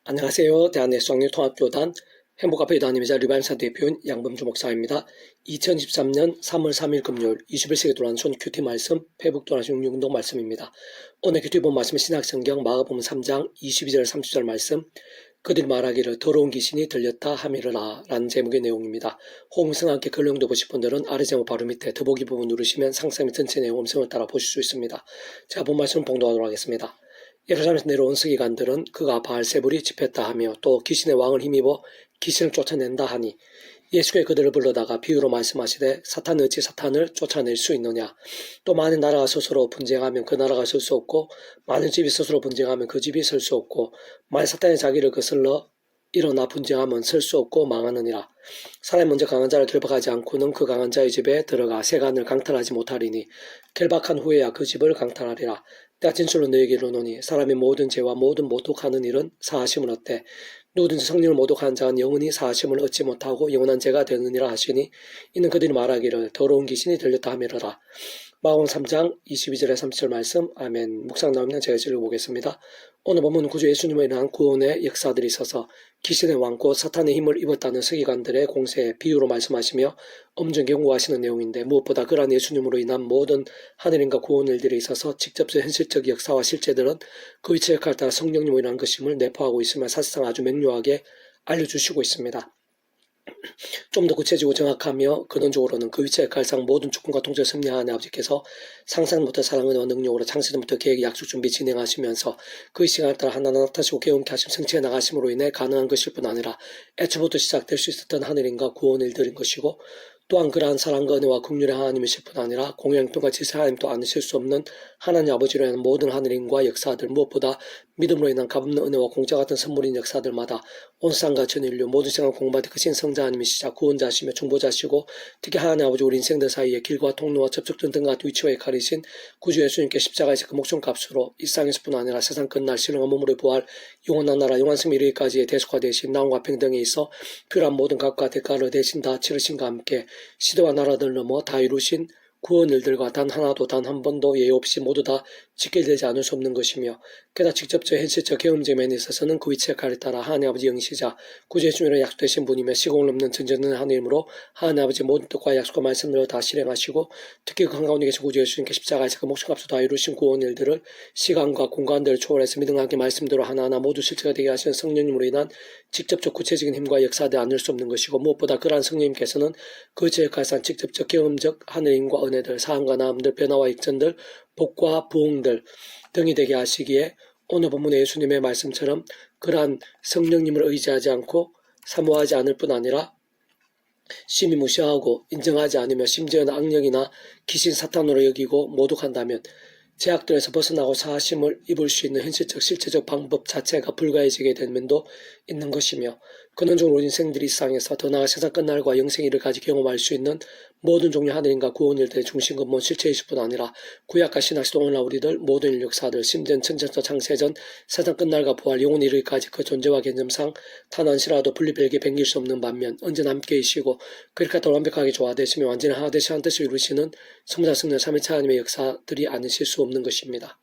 안녕하세요. 대한예수학령통합교단 행복카페 담임이자 리바임사 대표인 양범주 목사입니다. 2023년 3월 3일 금요일 21세기 돌아온 손 큐티 말씀 페북 돌아온 육동 말씀입니다. 오늘 큐티 본 말씀은 신약성경 마가복음 3장 22절 30절 말씀, 그들이 말하기를 더러운 귀신이 들렸다 하미르라 라는 제목의 내용입니다. 호응성 함께 근령도 보실 분들은 아래 제목 바로 밑에 더보기 부분 누르시면 상세 및 전체 내용 음성을 따라 보실 수 있습니다. 제가 본 말씀을 봉독하도록 하겠습니다. 예루살렘에서 내려온 서기관들은 그가 바알세불이 집했다 하며 또 귀신의 왕을 힘입어 귀신을 쫓아낸다 하니 예수께서 그들을 불러다가 비유로 말씀하시되 사탄이 어찌 사탄을 쫓아낼 수 있느냐. 또 많은 나라가 스스로 분쟁하면 그 나라가 설 수 없고 많은 집이 스스로 분쟁하면 그 집이 설 수 없고 만일 사탄이 자기를 거슬러 일어나 분쟁하면 설 수 없고 망하느니라. 사람이 먼저 강한 자를 결박하지 않고는 그 강한 자의 집에 들어가 세간을 강탈하지 못하리니 결박한 후에야 그 집을 강탈하리라. 내가 진실로 너에게 이르노니 사람이 모든 죄와 모든 모독하는 일은 사하심을 얻되 누구든지 성령을 모독하는 자는 영원히 사하심을 얻지 못하고 영원한 죄가 되느니라 하시니 이는 그들이 말하기를 더러운 귀신이 들렸다 하미르라. 마가복음 3장 22절에 30절 말씀. 아멘. 묵상 나오면 제가 읽어보겠습니다. 오늘 본문은 구주 예수님을 인한 구원의 역사들이 있어서 귀신의 왕 곧 사탄의 힘을 입었다는 서기관들의 공세에 비유로 말씀하시며 엄중 경고하시는 내용인데, 무엇보다 그러한 예수님으로 인한 모든 하늘인과 구원 일들에 있어서 직접적 현실적 역사와 실제들은 그 위치 역할에 따라 성령님으로 인한 것임을 내포하고 있으며 사실상 아주 명료하게 알려주시고 있습니다. 좀 더 구체적이고 정확하며 근원적으로는 그 위치의 역할상 모든 주권과 통제를 승리하는 아버지께서 상상 못한 사랑과 능력으로 창세전부터 계획, 약속, 준비 진행하시면서 그 시간에 따라 하나하나 나타나시고 개운케 하심 성취해 나가심으로 인해 가능한 것일 뿐 아니라 애초부터 시작될 수 있었던 하늘인과 구원 일들인 것이고, 또한 그러한 사랑과 은혜와 긍휼의 하나님이실 뿐 아니라 공영통과 질서 하나님도 아니실 수 없는 하나님 아버지로 인한 모든 하늘인과 역사들, 무엇보다 믿음으로 인한 값없는 은혜와 공짜 같은 선물인 역사들마다 온 세상과 전 인류 모든 생활 공부하듯 크신 성자 하나님이시자 구원자시며 중보자시고, 특히 하나님 아버지 우리 인생들 사이에 길과 통로와 접촉점 등 같은 위치와 역할이신 구주 예수님께 십자가에서 그 목숨값으로 일상에서뿐 아니라 세상 끝날 신령한 몸으로 부활 영원한 나라 영원 승리 이르기까지의 대속화 되신 나음과 평등에 있어 필요한 모든 값과 대가를 대신 다 치르신과 함께 시대와 나라들 넘어 다 이루신 구원 일들과 단 하나도 단 한 번도 예외 없이 모두 다 지켜되지 않을 수 없는 것이며, 게다가 직접적 현실적 경험적 면에 있어서는 그 위치의 역할에 따라 하나님 아버지 영시자 구주 예수님으로 약속되신 분이며 시공을 넘는 전전한 하나님으로 하나님 아버지 모든 뜻과 약속과 말씀들을 다 실행하시고, 특히 그 한가운데 계신 구주 예수님께 십자가에서 그 목숨값을 다 이루신 구원 일들을 시간과 공간들을 초월해서 믿음하게 말씀대로 하나하나 모두 실체가 되게 하시는 성령님으로 인한 직접적 구체적인 힘과 역사되 않을 수 없는 것이고, 무엇보다 그러한 성령님께서는 그 위치의 역할상 직접적 경험적 하늘인과 은혜들, 사함과 나음들, 변화와 역전들, 복과 부흥들 등이 되게 하시기에 오늘 본문의 예수님의 말씀처럼 그러한 성령님을 의지하지 않고 사모하지 않을 뿐 아니라 심히 무시하고 인정하지 않으며 심지어는 악령이나 귀신 사탄으로 여기고 모독한다면 제약들에서 벗어나고 사하심을 입을 수 있는 현실적 실체적 방법 자체가 불가해지게 된 면도 있는 것이며, 근원적으로 우리 인생들이 이 세상에서 더 나아 세상 끝날과 영생의 이르까지 경험할 수 있는 모든 종류 하늘인과 구원 일들의 중심 근본 실체이실 뿐 아니라 구약과 신약시도 오늘날 우리들 모든 인류 역사들 심지어 천천서 창세전 세상 끝날과 부활 영원히 이르기까지 그 존재와 개념상 탄한시라도 분리별개 변길 수 없는 반면 언제나 함께이시고 그렇게 더 완벽하게 조화되시며 완전히 하나 되시 한 뜻을 이루시는 성자 성령 삼위일체 하나님의 역사들이 아니실 수 없는 것입니다.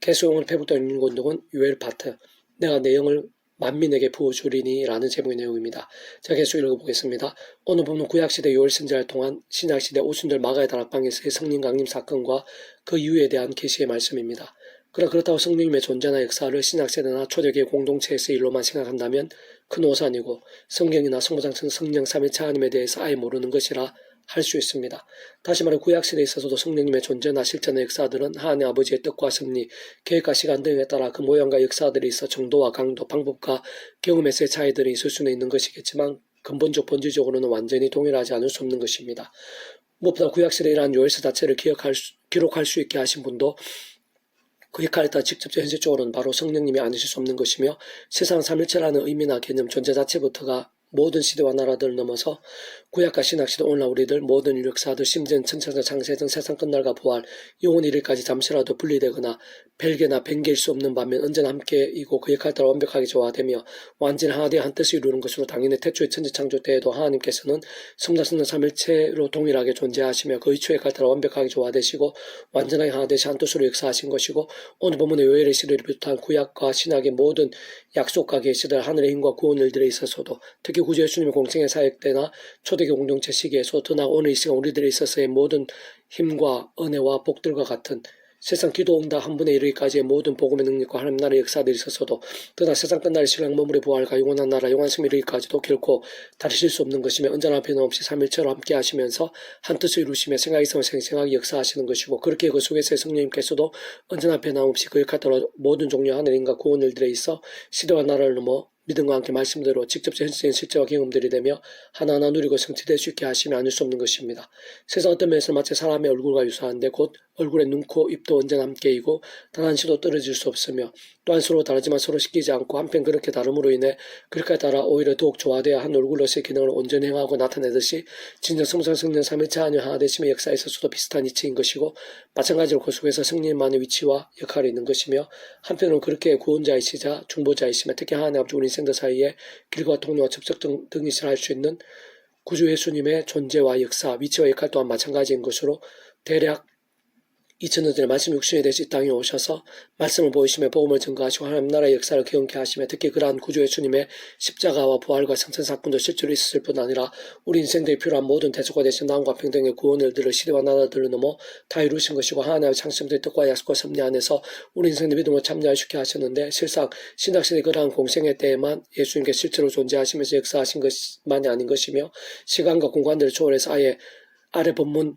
개수용을 페북도인 권독은 유엘 파트 내가 내 영을 만민에게 부어주리니 라는 제목의 내용입니다. 자, 계속 읽어보겠습니다. 오늘 보면 구약시대 요엘 선지자를 통한 신약시대 오순절 마가의 다락방에서의 성령 강림 사건과 그 이유에 대한 계시의 말씀입니다. 그렇다고 성령님의 존재나 역사를 신약세대나 초대교회 공동체에서 일로만 생각한다면 큰 오산이고 성경이나 성모장성 성령 삼위일체 하나님에 대해서 아예 모르는 것이라 할 수 있습니다. 다시 말해 구약시대에 있어서도 성령님의 존재나 실제나 역사들은 하나님 아버지의 뜻과 섭리, 계획과 시간 등에 따라 그 모양과 역사들이 있어 정도와 강도, 방법과 경험에서의 차이들이 있을 수는 있는 것이겠지만 근본적 본질적으로는 완전히 동일하지 않을 수 없는 것입니다. 무엇보다 구약시대이라는 요엘서 자체를 기록할 수 있게 하신 분도 그 역할에 따라 직접적 현실적으로는 바로 성령님이 아니실 수 없는 것이며, 세상 삼일체라는 의미나 개념, 존재 자체부터가 모든 시대와 나라들을 넘어서 구약과 신약시대 오늘날 우리들 모든 인류 역사들 심지어는 천창조 창세 등 세상 끝날과 부활 영원 이르기까지 잠시라도 분리되거나 별개나 변개일 수 없는 반면 언제나 함께이고 그 역할 따라 완벽하게 조화되며 완전히 하나되어 한 뜻을 이루는 것으로 당연히 태초의 천지창조 때에도 하나님께서는 성자 성령 삼일체로 동일하게 존재하시며 그 이초의 역할 따라 완벽하게 조화되시고 완전하게 하나 되시 한 뜻으로 역사하신 것이고 오늘 본문의 요엘의 시대를 비롯한 구약과 신약의 모든 약속과 계시들 하늘의 힘과 구원 일들에 있어서도 특히 구주 예수님의 공생의 사역 때나 초대교 공동체 시기에서 더 나아 오늘 이 시간 우리들에 있어서의 모든 힘과 은혜와 복들과 같은 세상 기도 응답 한 분에 이르기까지의 모든 복음의 능력과 하나님 나라의 역사들이 있어서도 그러나 세상 끝날 시간 머물의 부활과 영원한 나라 영원한 승리 이르기까지도 결코 다르실 수 없는 것이며 언제나 변함없이 삼일체로 함께 하시면서 한 뜻을 이루시며 생각이 있으면 생생하게 역사하시는 것이고 그렇게 그 속에서의 성령님께서도 언제나 변함없이 그 역할 따라 모든 종류 하늘인과 구원 일들에 있어 시대와 나라를 넘어 믿음과 함께 말씀대로 직접 현실적인 실제와 경험들이 되며 하나하나 누리고 성취될 수 있게 하시며 아닐 수 없는 것입니다. 세상 어떤 면에서 마치 사람의 얼굴과 유사한데 곧 얼굴의 눈, 코, 입도 언제나 함께이고 단 한시도 떨어질 수 없으며 또한 서로 다르지만 서로 시키지 않고 한편 그렇게 다름으로 인해 그렇게 따라 오히려 더욱 조화되어 한 얼굴로서의 기능을 온전히 행하고 나타내듯이 진정 성상 성령 삼일체 하나님 하나 되심의 역사에 있어서도 비슷한 이치인 것이고 마찬가지로 그 속에서 성령만의 위치와 역할이 있는 것이며 한편으로는 그렇게 구원자이시자 중보자이시며 특히 하나님 아버지 우리 인생들 사이에 길과 통로와 접촉 등이시라 할 수 있는 구주 예수님의 존재와 역사, 위치와 역할 또한 마찬가지인 것으로 대략 2000년 전에 말씀 육신이 되시 이 땅에 오셔서 말씀을 보이시며 복음을 증거하시고 하나님 나라의 역사를 경험케 하시며 특히 그러한 구주 예수님의 십자가와 부활과 성천 사건도 실제로 있었을 뿐 아니라 우리 인생들이 필요한 모든 대속과 되신 나음과 평등의 구원을들을 시대와 나라들을 넘어 다 이루신 것이고 하나님의 창심들의 뜻과 약속과 섭리 안에서 우리 인생의 믿음을 참여할 수 있게 하셨는데 실상 신학시대 그러한 공생의 때에만 예수님께 실제로 존재하시면서 역사하신 것만이 아닌 것이며 시간과 공간들을 초월해서 아예 아래 본문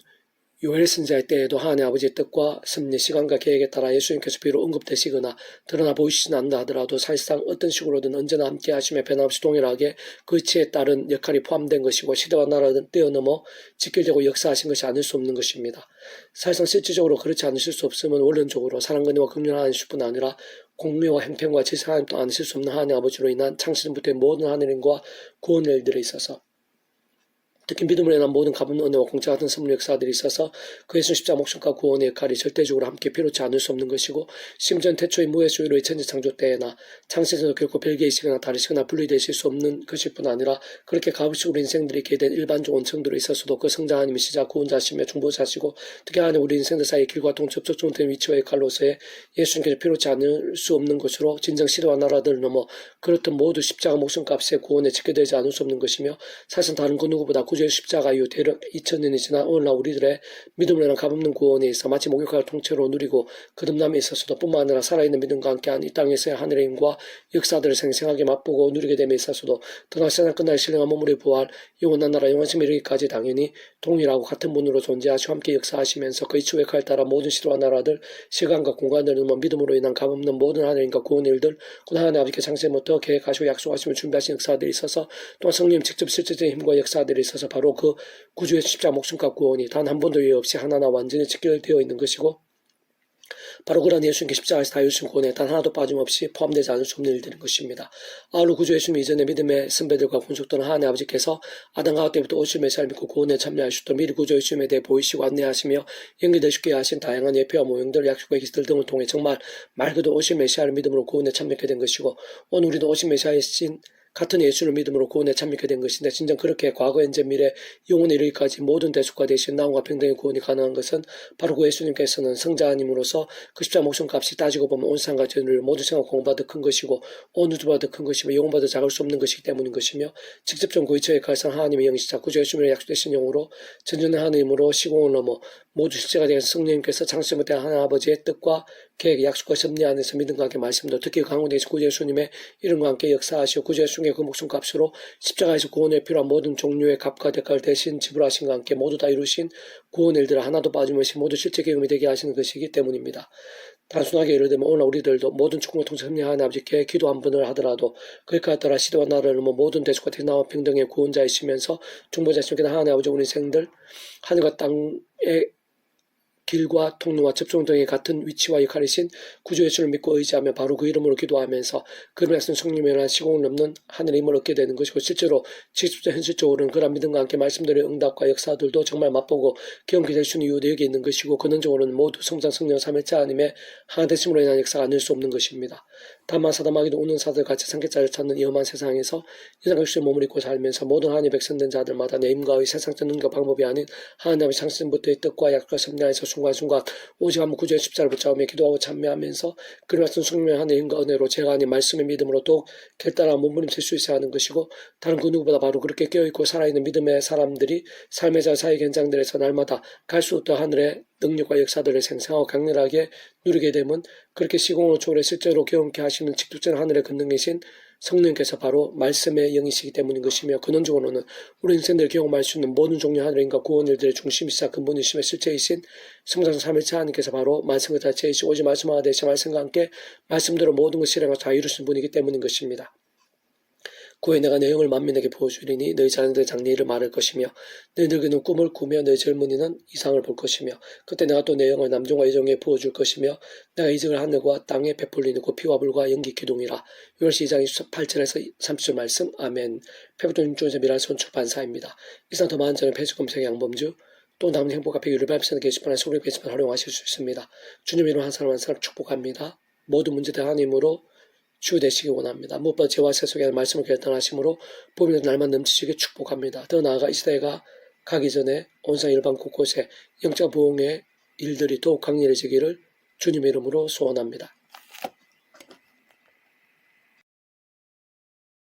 요엘 선지자의 때에도 하나님 아버지의 뜻과 섭리, 시간과 계획에 따라 예수님께서 비록 언급되시거나 드러나 보이시진 않는다 하더라도 사실상 어떤 식으로든 언제나 함께 하시며 변함없이 동일하게 그 이치에 따른 역할이 포함된 것이고 시대와 나라를 뛰어넘어 직결되고 역사하신 것이 아닐 수 없는 것입니다. 사실상 실질적으로 그렇지 않으실 수 없으면 원론적으로 사랑근혜와 긍휼 하나님실 뿐 아니라 공의와 행편과 질서 하나님도 아니실 수 없는 하나님 아버지로 인한 창세전부터의 모든 하늘인과 구원의 일들에 있어서 특히 믿음으로 인한 모든 값없는 은혜와 공짜 같은 선물 역사들이 있어서 그 예수 십자가 목숨과 구원의 역할이 절대적으로 함께 필요치 않을 수 없는 것이고 심지어 태초의 무예수로의 천지창조 때에나 창세전도 결코 별개이시거나 다르시거나 분리되실 수 없는 것일 뿐 아니라 그렇게 값없이 우리 인생들이 있게 된 일반적 원천들에 있어서도 그 성자 하나님이시자 구원자시며 중보자시고 특히 하나님 우리 인생들 사이의 길과 통 접촉 중된 위치와 역할로서의 예수님께서 필요치 않을 수 없는 것으로 진정 시대와 나라들을 넘어 그렇듯 모두 십자가 목숨값에 구원에 지켜되지 않을 수 없는 것이며 사실 다른 그 누구보다 구주의 십자가 이후 대략 2000년이 지난 오늘날 우리들의 믿음으로 인한 값없는 구원에 있어 마치 목욕할 통째로 누리고 거듭남에 있어서도 뿐만 아니라 살아있는 믿음과 함께한 이 땅에서의 하늘의 힘과 역사들을 생생하게 맛보고 누리게 됨에 있어서도 더나 세상 끝날 신령한 몸으로의 부활 영원한 나라 영원심 이르기까지 당연히 동일하고 같은 분으로 존재하시고 함께 역사하시면서 그 이치의 역할에 따라 모든 시대와 나라들 시간과 공간을 넘어 믿음으로 인한 값없는 모든 하늘인과 구원의 일들 곧 하나님 아버지께 창세부터 계획하시고 약속하시며 준비하신 역사들이 있어서 또한 성령 직접 실질적인 힘과 역사들이 있어서 바로 그 구주의 십자가 목숨과 구원이 단 한 번도 예외 없이 하나나 완전히 직결되어 있는 것이고 바로 그런 예수님께 십자가에서 다 이루신 구원에 단 하나도 빠짐없이 포함되지 않을 수 없는 일들인 것입니다. 아울러 구주 예수님 이전의 믿음의 선배들과 군속들은 하나님 아버지께서 아담 하와 때부터 오실 메시아를 믿고 구원에 참여하셨던 미리 구주 예수님에 대해 보이시고 안내하시며 연결되시게 하신 다양한 예표와 모형들, 약속과 기술들 등을 통해 정말 말 그대로 오실 메시아를 믿음으로 구원에 참여하게 된 것이고 오늘 우리도 오실 메시아이신 같은 예수를 믿음으로 구원에 참여하게 된 것인데 진정 그렇게 과거 현재 미래 영원에 이르기까지 모든 대속과 대신 나음과 평등의 구원이 가능한 것은 바로 그 예수님께서는 성자님으로서 그 십자가 목숨값이 따지고 보면 온 세상과 전을 모든 생각 공보다 큰 것이고 온 우주보다 큰 것이며 영혼보다 작을 수 없는 것이기 때문인 것이며 직접적 고의처의 갈상 하나님의 영이시자 구주 예수님의 약속되신 영으로 전전의 하나님으로 시공을 넘어 모두 실제가 된 성령님께서 창세부터 하나님 아버지의 뜻과 계획, 약속과 섭리 안에서 믿음과 함께 말씀도 특히 강구되신 구주 예수님의 이름과 함께 역사하시고 구주 예수님의 그 목숨값으로 십자가에서 구원에 필요한 모든 종류의 값과 대가를 대신 지불하신과 함께 모두 다 이루신 구원의 일들을 하나도 빠짐없이 모두 실제 경험이 되게 하시는 것이기 때문입니다. 단순하게 예를 들면 오늘 우리들도 모든 축복과 통치 섭리 하나님 아버지께 기도 한 번을 하더라도 그에 따라 시대와 나라를 모든 대속과 대나와 평등의 구원자이시면서 중보자이시며 하나님 아버지 우리 인생들 하늘과 땅의 길과 통로와 접종 등의 같은 위치와 역할이신 구주의 주를 믿고 의지하며 바로 그 이름으로 기도하면서 그를 말씀 성령에 관한 시공을 넘는 하늘의 힘을 얻게 되는 것이고, 실제로 직접적 현실적으로는 그런 믿음과 함께 말씀들의 응답과 역사들도 정말 맛보고 경험케 될 수 있는 이유도 여기 있는 것이고, 근원적으로는 모두 성장 성령 삼일체 하나님의 하나 되심으로 인한 역사가 아닐 수 없는 것입니다. 다만 사담하기도 우는 사들 같이 삼겹살을 찾는 이 험한 세상에서 이상각수의 몸을 입고 살면서 모든 하나님의 백성된 자들마다 내 힘과의 세상적 능력 방법이 아닌 하나님의 창신부터의 뜻과 약과 섭리안에서 순간순간 오직 한 구주의 십자를 붙잡으며 기도하고 참여하면서 그를 말씀 성령의 하나님의 힘과 은혜로 제가 아닌 말씀의 믿음으로 더욱 결단하고 몸부림칠 수 있어야 하는 것이고, 다른 그 누구보다 바로 그렇게 깨어있고 살아있는 믿음의 사람들이 삶의 자 사회 현장들에서 날마다 갈 수 없던 하늘의 능력과 역사들을 생생하고 강렬하게 누리게 되면, 그렇게 시공으로 초월해 실제로 경험케 하시는 직접적인 하늘의 권능이신 성령께서 바로 말씀의 영이시기 때문인 것이며, 근원적으로는 우리 인생들 경험할 수 있는 모든 종류 하늘의 인과 구원 일들의 중심이시자 근본이시며 실체이신 성장 삼일체 하나님께서 바로 말씀의 자체이시고 오직 말씀하나 되시 말씀과 함께 말씀대로 모든 것을 실행하고 다 이루신 분이기 때문인 것입니다. 구에 내가 내 영을 만민에게 보여주리니 너희 자녀들의 장래일을 말할 것이며 너희 늙은이는 꿈을 꾸며 너희 젊은이는 이상을 볼 것이며 그때 내가 또 내 영을 남종과 여종에게 부어줄 것이며 내가 이적을 하늘과 땅에 베풀리니 곧 피와 불과 연기 기둥이라. 요한시 2장 28절에서 30절 말씀. 아멘. 페북동 윤종에서 미랄손 출판사입니다. 이상 더 많은 점은 페이스북 검색 양범주 또 남은 행복 앞에 유를 발표하는 게시판에 소리 게시판 활용하실 수 있습니다. 주님 이름 한 사람 한 사람 축복합니다. 모든 문제들 하나님으로 치유되시기 원합니다. 무엇보다 죄와 세속에 대한 말씀을 결단하심으로 보면 날만 넘치시게 축복합니다. 더 나아가 이 시대가 가기 전에 온상 일반 곳곳에 영적 부흥의 일들이 더욱 강렬해지기를 주님의 이름으로 소원합니다.